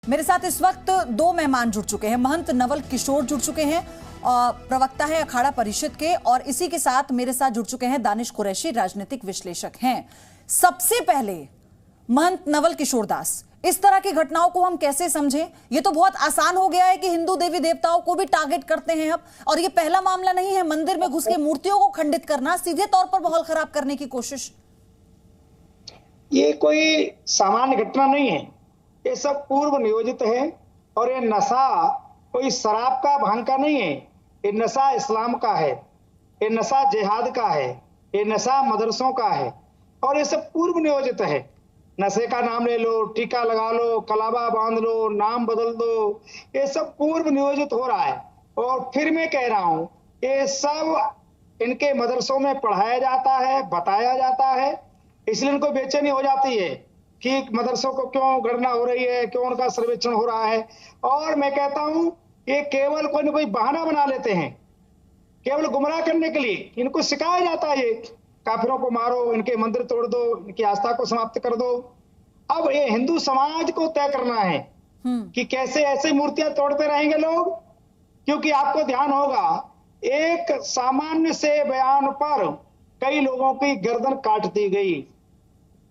मेरे साथ इस वक्त दो मेहमान जुड़ चुके हैं। महंत नवल किशोर जुड़ चुके हैं, प्रवक्ता है अखाड़ा परिषद के, और इसी के साथ मेरे साथ जुड़ चुके हैं दानिश कुरैशी, राजनीतिक विश्लेषक हैं। सबसे पहले महंत नवल किशोर दास, इस तरह की घटनाओं को हम कैसे समझें? ये तो बहुत आसान हो गया है कि हिंदू देवी देवताओं को भी टारगेट करते हैं अब, और ये पहला मामला नहीं है मंदिर में घुस के मूर्तियों को खंडित करना, सीधे तौर पर माहौल खराब करने की कोशिश। ये कोई सामान्य घटना नहीं है, ये सब पूर्व नियोजित है। और ये नशा कोई शराब का भांग का नहीं है, ये नशा इस्लाम का है, ये नशा जिहाद का है, ये नशा मदरसों का है, और ये सब पूर्व नियोजित है। नशे का नाम ले लो, टीका लगा लो, कलावा बांध लो, नाम बदल दो, ये सब पूर्व नियोजित हो रहा है। और फिर मैं कह रहा हूं, ये सब इनके मदरसों में पढ़ाया जाता है, बताया जाता है, इसलिए इनको बेचैनी हो जाती है कि मदरसों को क्यों गणना हो रही है, क्यों उनका सर्वेक्षण हो रहा है। और मैं कहता हूं, ये केवल कोई न कोई बहाना बना लेते हैं, केवल गुमराह करने के लिए इनको सिखाया जाता है, ये काफिरों को मारो, इनके मंदिर तोड़ दो, इनकी आस्था को समाप्त कर दो। अब ये हिंदू समाज को तय करना है कि कैसे ऐसे मूर्तियां तोड़ते रहेंगे लोग, क्योंकि आपको ध्यान होगा एक सामान्य से बयान पर कई लोगों की गर्दन काट दी गई,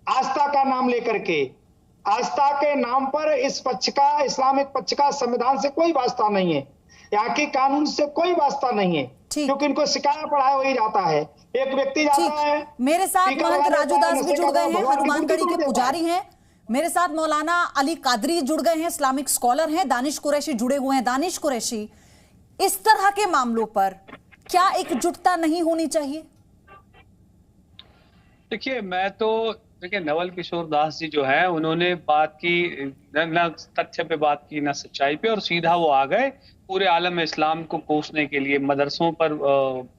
आस्था का नाम लेकर के। आस्था के नाम पर इस पक्ष का, इस्लामिक पक्ष का संविधान से कोई वास्ता नहीं है, यहाँ के कानून से कोई वास्ता नहीं है, क्योंकि इनको सिखाया पढ़ाया वही जाता है। एक व्यक्ति जाता है। मेरे साथ महंत राजू दास भी जुड़ गए हैं, हनुमानगढ़ी के पुजारी हैं। मेरे साथ मौलाना अली कादरी जुड़ गए हैं, इस्लामिक स्कॉलर हैं। दानिश कुरैशी जुड़े हुए हैं। दानिश कुरैशी, इस तरह के मामलों पर क्या एकजुटता नहीं होनी चाहिए? देखिए, मैं तो नवल किशोर दास जी जो है, उन्होंने बात की न तथ्य पे बात की, न सच्चाई पे, और सीधा वो आ गए पूरे आलम इस्लाम को कोसने के लिए, मदरसों पर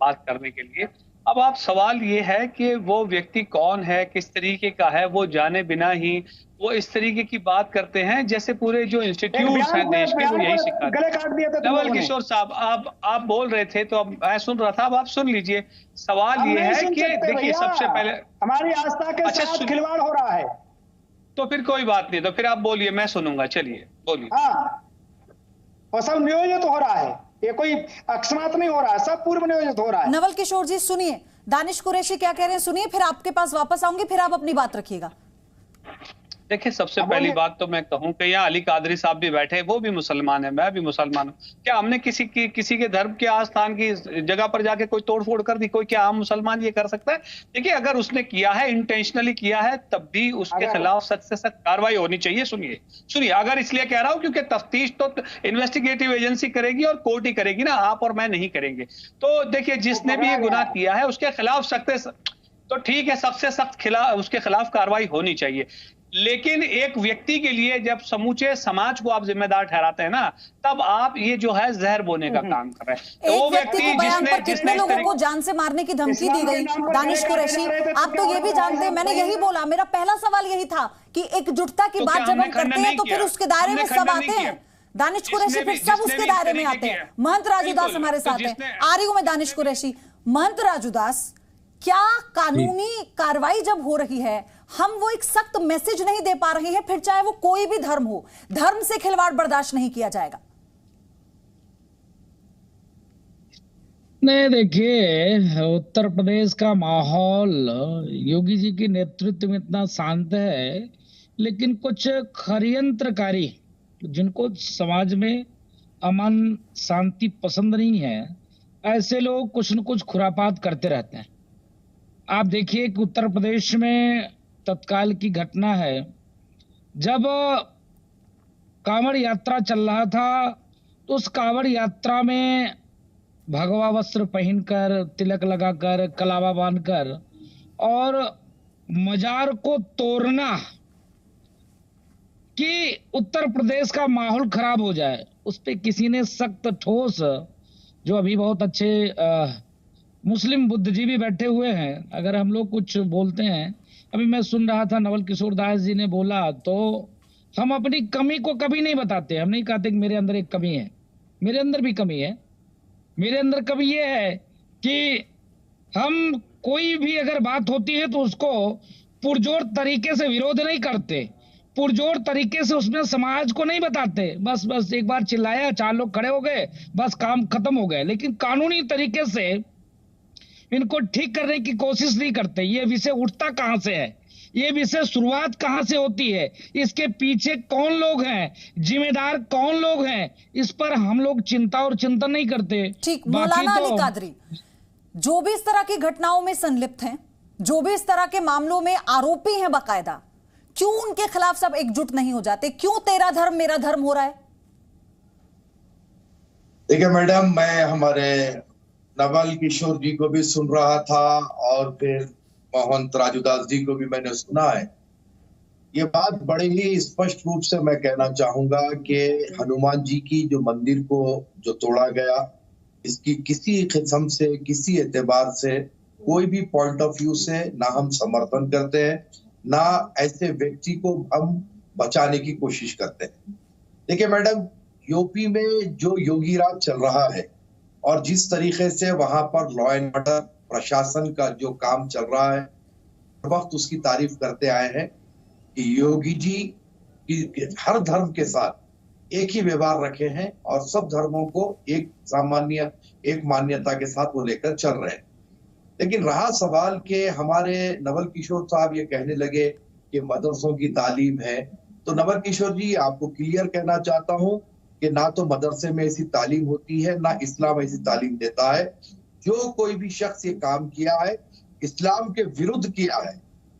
बात करने के लिए। अब आप सवाल ये है कि वो व्यक्ति कौन है, किस तरीके का है, वो जाने बिना ही वो इस तरीके की बात करते हैं जैसे पूरे जो इंस्टीट्यूट्स हैं देश के वो यही सिखाते हैं। नवल किशोर साहब, आप बोल रहे थे तो अब मैं सुन रहा था, अब आप सुन लीजिए। सवाल ये है कि देखिए, सबसे पहले हमारी आस्था के साथ खिलवाड़ हो रहा है। तो फिर कोई बात नहीं, तो फिर आप बोलिए, मैं सुनूंगा, चलिए बोलिए। हाँ, वो सब नियोजित हो रहा है, ये कोई अकस्मात नहीं हो रहा है, सब पूर्व नियोजित हो रहा है। नवल किशोर जी सुनिए, दानिश कुरैशी क्या कह रहे हैं सुनिए, फिर आपके पास वापस आऊंगी, फिर आप अपनी बात रखिएगा। देखिए, सबसे पहली बात तो मैं कहूं कि यहाँ अली कादरी साहब भी बैठे, वो भी मुसलमान है, मैं भी मुसलमान हूं। क्या हमने किसी के धर्म के आस्थान की जगह पर जाके कोई तोड़फोड़ कर दी? कोई क्या आम मुसलमान ये कर सकता है? देखिए, अगर उसने किया है, इंटेंशनली किया है, तब भी उसके खिलाफ सख्त से सख्त कार्रवाई होनी चाहिए। सुनिए, अगर इसलिए कह रहा हूं क्योंकि तफ्तीश तो इन्वेस्टिगेटिव एजेंसी करेगी और कोर्ट ही करेगी ना, आप और मैं नहीं करेंगे। तो देखिए, जिसने भी ये गुनाह किया है उसके खिलाफ सख्त, तो ठीक है, सबसे सख्त उसके खिलाफ कार्रवाई होनी चाहिए। लेकिन एक व्यक्ति के लिए जब समूचे समाज को आप जिम्मेदार ठहराते हैं ना, तब आप ये जो है जहर बोने का काम कर रहे हैं। तो वो व्यक्ति जिसने लोगों को जान से मारने की धमकी दी गई, दानिश कुरैशी, आप तो ये भी जानते हैं, मैंने यही बोला, मेरा पहला सवाल यही था कि एकजुटता की बात जब हम करते हैं तो फिर उसके दायरे में सब आते हैं। दानिश कुरैशी फिर सब उसके दायरे में आते हैं। महंत राजू दास हमारे साथ हैं, आ रही हूं मैं दानिश कुरैशी। महंत राजू दास, क्या कानूनी कार्रवाई जब हो रही है, हम वो एक सख्त मैसेज नहीं दे पा रहे हैं, फिर चाहे वो कोई भी धर्म हो, धर्म से खिलवाड़ बर्दाश्त नहीं किया जाएगा? नहीं, देखिए, उत्तर प्रदेश का माहौल योगी जी के नेतृत्व में इतना शांत है, लेकिन कुछ षड्यंत्रकारी जिनको समाज में अमन शांति पसंद नहीं है, ऐसे लोग कुछ न कुछ खुरापात करते रहते हैं। आप देखिए कि उत्तर प्रदेश में तत्काल की घटना है, जब कांवड़ यात्रा चल रहा था तो उस कांवड़ यात्रा में भगवा वस्त्र पहनकर, तिलक लगाकर, कलावा बांधकर और मजार को तोड़ना कि उत्तर प्रदेश का माहौल खराब हो जाए, उस पे किसी ने सख्त ठोस, जो अभी बहुत अच्छे मुस्लिम बुद्धिजीवी बैठे हुए हैं, अगर हम लोग कुछ बोलते हैं, अभी मैं सुन रहा था नवल किशोर दास जी ने बोला, तो हम अपनी कमी को कभी नहीं बताते। हम नहीं कहते कि मेरे अंदर एक कमी है, मेरे अंदर भी कमी है। मेरे अंदर कमी ये है कि हम कोई भी अगर बात होती है तो उसको पुरजोर तरीके से विरोध नहीं करते, पुरजोर तरीके से उसमें समाज को नहीं बताते। बस बस एक बार चिल्लाया, 4 लोग खड़े हो गए, बस काम खत्म हो गए। लेकिन कानूनी तरीके से इनको ठीक करने की कोशिश नहीं करते। ये विषय उठता कहां से है, ये विषय शुरुआत कहां से होती है, इसके पीछे कौन लोग हैं, जिम्मेदार कौन लोग हैं, इस पर हम लोग चिंता और चिंतन नहीं करते। ठीक, मौलाना अली कादरी, जो भी इस तरह की घटनाओं में संलिप्त हैं, जो भी इस तरह के मामलों में आरोपी हैं बकायदा, क्यों उनके खिलाफ सब एकजुट नहीं हो जाते? क्यों तेरा धर्म मेरा धर्म हो रहा है? देखिए मैडम, मैं हमारे नवल किशोर जी को भी सुन रहा था और फिर महंत राजूदास जी को भी मैंने सुना है। ये बात बड़े ही स्पष्ट रूप से मैं कहना चाहूंगा कि हनुमान जी की जो मंदिर को जो तोड़ा गया, इसकी किसी किस्म से, किसी एतबार से, कोई भी पॉइंट ऑफ व्यू से ना हम समर्थन करते हैं, ना ऐसे व्यक्ति को हम बचाने की कोशिश करते हैं। देखिए मैडम, यूपी में जो योगी राज चल रहा है और जिस तरीके से वहां पर लॉ एंड ऑर्डर प्रशासन का जो काम चल रहा है, हर वक्त उसकी तारीफ करते आए हैं कि योगी जी की हर धर्म के साथ एक ही व्यवहार रखे हैं और सब धर्मों को एक मान्यता के साथ वो लेकर चल रहे हैं। लेकिन रहा सवाल कि हमारे नवल किशोर साहब ये कहने लगे कि मदरसों की तालीम है, तो नवल किशोर जी आपको क्लियर कहना चाहता हूं कि ना तो मदरसे में ऐसी तालीम होती है, ना इस्लाम ऐसी तालीम देता है। जो कोई भी शख्स ये काम किया है, इस्लाम के विरुद्ध किया है।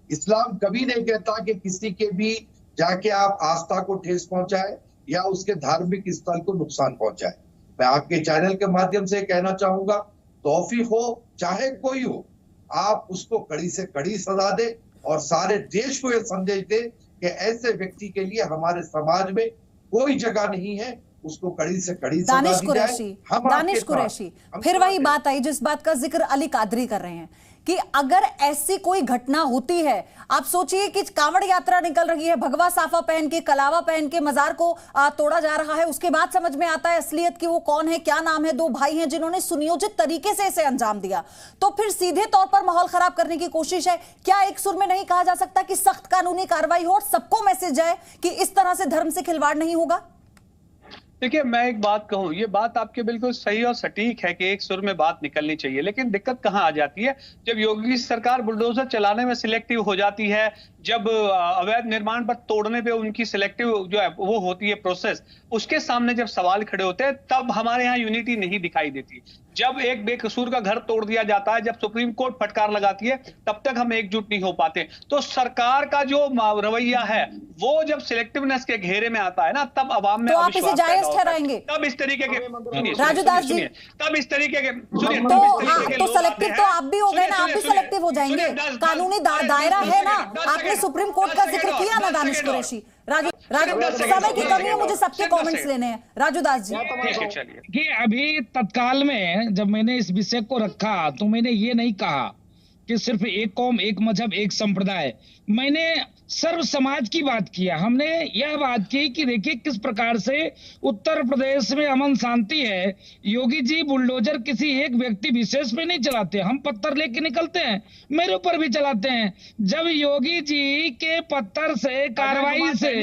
इस्लाम कभी नहीं कहता कि किसी के भी जाके आप आस्था को ठेस पहुंचाए या उसके धार्मिक स्थल को नुकसान पहुंचाए। मैं आपके चैनल के माध्यम से कहना चाहूंगा, तौफीक हो चाहे कोई हो, आप उसको कड़ी से कड़ी सजा दे और सारे देश को यह संदेश दे कि ऐसे व्यक्ति के लिए हमारे समाज में कोई जगह नहीं है, उसको कड़ी से कड़ी सजा दी जाए। दानिश कुरैशी, फिर वही बात आई जिस बात का जिक्र अली कादरी कर रहे हैं कि अगर ऐसी कोई घटना होती है, आप सोचिए कि कांवड़ यात्रा निकल रही है, भगवा साफा पहन के, कलावा पहन के मजार को तोड़ा जा रहा है, उसके बाद समझ में आता है असलियत की वो कौन है, क्या नाम है, 2 भाई हैं जिन्होंने सुनियोजित तरीके से इसे अंजाम दिया, तो फिर सीधे तौर पर माहौल खराब करने की कोशिश है। क्या एक सुर में नहीं कहा जा सकता कि सख्त कानूनी कार्रवाई हो और सबको मैसेज जाए कि इस तरह से धर्म से खिलवाड़ नहीं होगा? देखिए, मैं एक बात कहूं, ये बात आपके बिल्कुल सही और सटीक है कि एक सुर में बात निकलनी चाहिए, लेकिन दिक्कत कहां आ जाती है जब योगी सरकार बुलडोजर चलाने में सिलेक्टिव हो जाती है, जब अवैध निर्माण पर तोड़ने पे उनकी सिलेक्टिव जो है वो होती है प्रोसेस, उसके सामने जब सवाल खड़े होते हैं तब हमारे यहाँ यूनिटी नहीं दिखाई देती। जब एक बेकसूर का घर तोड़ दिया जाता है, जब सुप्रीम कोर्ट फटकार लगाती है, तब तक हम एकजुट नहीं हो पाते। तो सरकार का जो रवैया है वो जब सिलेक्टिवनेस के घेरे में आता है ना, तब अवाम में तो आप इसे जायज ठहराएंगे? तब इस तरीके के राजूदास जी, तब इस तरीके के तो सेलेक्टिव तो आप भी हो गए ना, आप भी सेलेक्टिव हो जाएंगे। कानूनी दायरा है ना, आपने सुप्रीम कोर्ट का जिक्र किया ना दानिश कुरैशी। राजू, समय की कमी है, मुझे सबके कमेंट्स लेने हैं। राजूदास जी, कि अभी तत्काल में जब मैंने इस विषय को रखा तो मैंने ये नहीं कहा कि सिर्फ एक कौम, एक मजहब, एक संप्रदाय, मैंने सर्व समाज की बात किया। हमने यह बात की कि देखिए किस प्रकार से उत्तर प्रदेश में अमन शांति है, योगी जी बुलडोजर किसी एक व्यक्ति विशेष पे नहीं चलाते, हम पत्थर लेके निकलते हैं, मेरे ऊपर भी चलाते हैं। जब योगी जी के पत्थर से, कार्रवाई से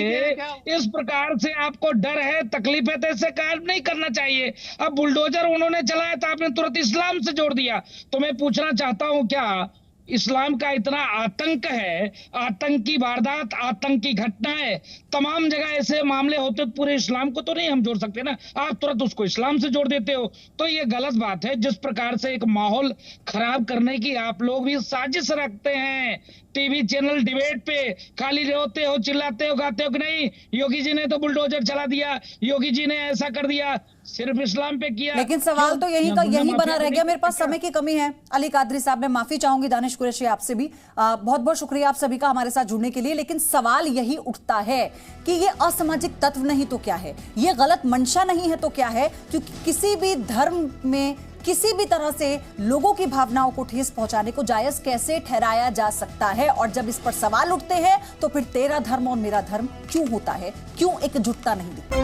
इस प्रकार से आपको डर है, तकलीफ है, तो ऐसे कार्य नहीं करना चाहिए। अब बुलडोजर उन्होंने चलाया तो आपने तुरंत इस्लाम से जोड़ दिया। तो मैं पूछना चाहता हूं, क्या इस्लाम का इतना आतंक है, आतंकी वारदात, आतंकी घटनाएं, तमाम जगह ऐसे मामले होते तो पूरे इस्लाम को तो नहीं हम जोड़ सकते ना, आप तुरंत उसको इस्लाम से जोड़ देते हो, तो ये गलत बात है। जिस प्रकार से एक माहौल खराब करने की आप लोग भी साजिश रखते हैं, टीवी चैनल डिबेट पे खाली रोते हो, चिल्लाते हो, गाते हो कि नहीं योगी जी ने तो बुलडोजर चला दिया, योगी जी ने ऐसा कर दिया, सिर्फ इस्लाम पे किया। लेकिन सवाल तो यही बना रह गया। मेरे पास समय की कमी है। अली कादरी साहब, मैं माफी चाहूंगी, दानिश कुरैशी आपसे भी बहुत बहुत शुक्रिया आप सभी का हमारे साथ जुड़ने के लिए। लेकिन सवाल यही उठता है कि ये असामाजिक तत्व नहीं तो क्या है, ये गलत मंशा नहीं है तो क्या है, क्योंकि किसी भी धर्म में किसी भी तरह से लोगों की भावनाओं को ठेस पहुंचाने को जायज कैसे ठहराया जा सकता है। और जब इस पर सवाल उठते हैं तो फिर तेरा धर्म और मेरा धर्म क्यों होता है, क्यों एकजुटता नहीं दिखती।